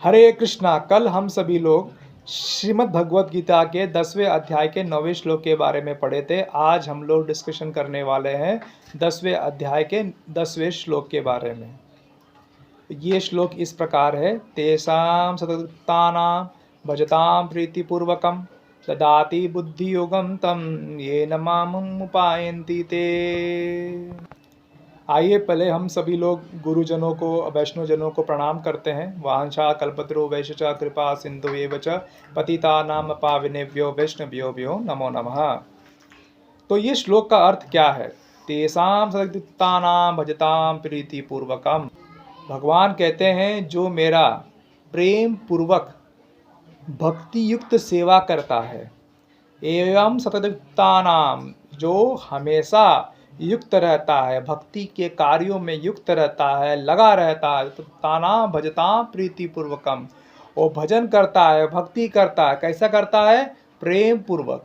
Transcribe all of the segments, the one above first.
हरे कृष्णा। कल हम सभी लोग श्रीमद् भगवत गीता के 10वें अध्याय के 9वें श्लोक के बारे में पढ़े थे। आज हम लोग डिस्कशन करने वाले हैं 10वें अध्याय के 10वें श्लोक के बारे में। ये श्लोक इस प्रकार है। तेषां सततयुक्तानां भजतां प्रीतिपूर्वकं ददाति बुद्धियोगं तं येन मामुपायन्ति ते। आइए पहले हम सभी लोग गुरुजनों को, वैष्णवजनों को प्रणाम करते हैं। वांछा कल्पतरो वैश्य कृपा सिंधु एव च पतितानां पावनेभ्यो वैष्णवेभ्यो नमो नमः। तो ये श्लोक का अर्थ क्या है? तेषां सततयुक्तानां भजतां प्रीतिपूर्वकम्। भगवान कहते हैं जो मेरा प्रेम पूर्वक भक्ति युक्त सेवा करता है, एवं सततयुक्तानां, जो हमेशा युक्त रहता है, भक्ति के कार्यों में युक्त रहता है, लगा रहता है, ताना भजतां प्रीतिपूर्वकम, वो भजन करता है, भक्ति करता है। कैसा करता है? प्रेम पूर्वक।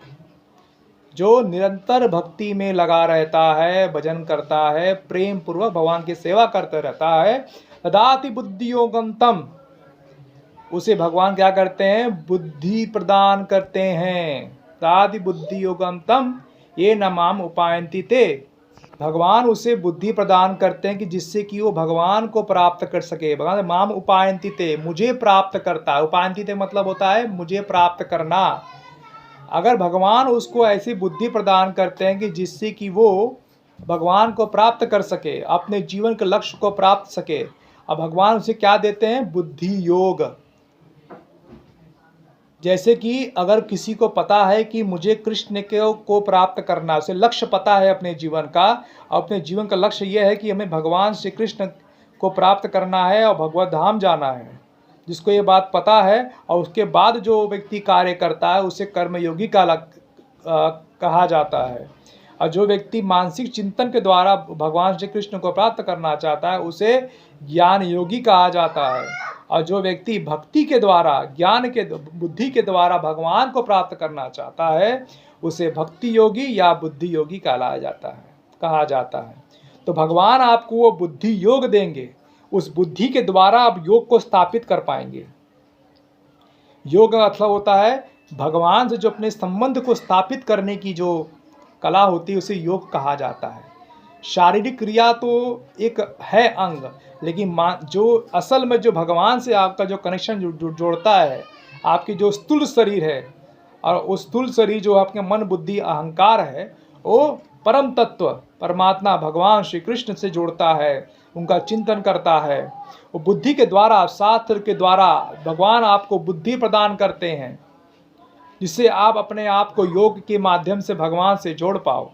जो निरंतर भक्ति में लगा रहता है, भजन करता है, प्रेम पूर्वक भगवान की सेवा करते रहता है, ददाति बुद्धियोगं तम, उसे भगवान क्या करते हैं? बुद्धि प्रदान करते हैं। ददाति बुद्धियोगं तम ये न माम उपायन्ति ते। भगवान उसे बुद्धि प्रदान करते हैं कि जिससे कि वो भगवान को प्राप्त कर सके। भगवान माम उपायन्ति ते, मुझे प्राप्त करता है। उपायन्ति ते मतलब होता है मुझे प्राप्त करना। अगर भगवान उसको ऐसी बुद्धि प्रदान करते हैं कि जिससे कि वो भगवान को प्राप्त कर सके, अपने जीवन के लक्ष्य को प्राप्त सके, अब भगवान उसे क्या देते हैं? बुद्धि योग। जैसे कि अगर किसी को पता है कि मुझे कृष्ण को प्राप्त करना है, उसे लक्ष्य पता है अपने जीवन का, अपने जीवन का लक्ष्य यह है कि हमें भगवान श्री कृष्ण को प्राप्त करना है और भगवत धाम जाना है, जिसको ये बात पता है, और उसके बाद जो व्यक्ति कार्य करता है उसे कर्मयोगी कहा जाता है। और जो व्यक्ति मानसिक चिंतन के द्वारा भगवान श्री कृष्ण को प्राप्त करना चाहता है उसे ज्ञान योगी कहा जाता है। और जो व्यक्ति भक्ति के द्वारा, ज्ञान के, बुद्धि के द्वारा भगवान को प्राप्त करना चाहता है उसे भक्ति योगी या बुद्धि योगी कहा जाता है। तो भगवान आपको वो बुद्धि योग देंगे, उस बुद्धि के द्वारा आप योग को स्थापित कर पाएंगे। योग का मतलब होता है भगवान से जो अपने संबंध को स्थापित करने की जो कला होती है उसे योग कहा जाता है। शारीरिक क्रिया तो एक है अंग, लेकिन जो असल में जो भगवान से आपका जो कनेक्शन जोड़ता है, आपकी जो स्थूल शरीर है, और उस स्थूल शरीर जो आपके मन बुद्धि अहंकार है, वो परम तत्व परमात्मा भगवान श्री कृष्ण से जोड़ता है, उनका चिंतन करता है। वो बुद्धि के द्वारा, शास्त्र के द्वारा भगवान आपको बुद्धि प्रदान करते हैं, जिससे आप अपने आप को योग के माध्यम से भगवान से जोड़ पाओ।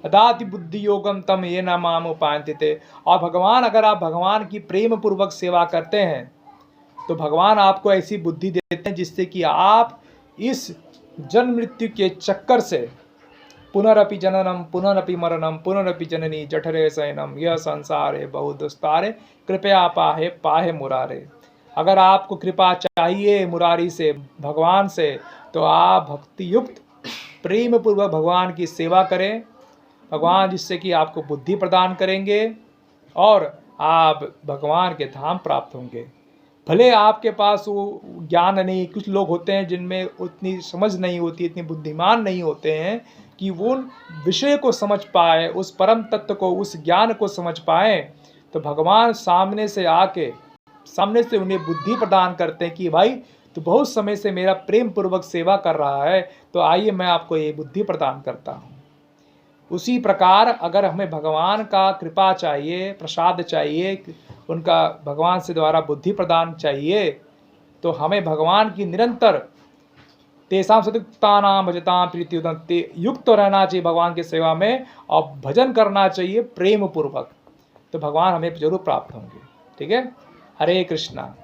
ददाति बुद्धि योगम तम ये न माम उपायन्ति ते। और भगवान, अगर आप भगवान की प्रेम पूर्वक सेवा करते हैं तो भगवान आपको ऐसी बुद्धि देते हैं जिससे कि आप इस जन्म मृत्यु के चक्कर से, पुनरपि जननम पुनरपि मरणम पुनरपि जननी जठरे शयनम यह संसारे बहुत दुस्तारे कृपया पाहे पाहे मुरारे। अगर आपको कृपा चाहिए मुरारी से, भगवान से, तो आप भक्ति युक्त प्रेम पूर्वक भगवान की सेवा करें। भगवान जिससे कि आपको बुद्धि प्रदान करेंगे और आप भगवान के धाम प्राप्त होंगे। भले आपके पास वो ज्ञान नहीं, कुछ लोग होते हैं जिनमें उतनी समझ नहीं होती, इतनी बुद्धिमान नहीं होते हैं कि वो विषय को समझ पाए, उस परम तत्व को, उस ज्ञान को समझ पाए। तो भगवान सामने से उन्हें बुद्धि प्रदान करते हैं कि भाई तो बहुत समय से मेरा प्रेम पूर्वक सेवा कर रहा है, तो आइए मैं आपको ये बुद्धि प्रदान करता हूँ। उसी प्रकार अगर हमें भगवान का कृपा चाहिए, प्रसाद चाहिए, उनका भगवान से द्वारा बुद्धि प्रदान चाहिए, तो हमें भगवान की निरंतर तेषां सततयुक्तानां भजतां प्रीतियुक्तं युक्त रहना चाहिए भगवान की सेवा में, और भजन करना चाहिए प्रेम पूर्वक। तो भगवान हमें जरूर प्राप्त होंगे। ठीक है। हरे कृष्णा।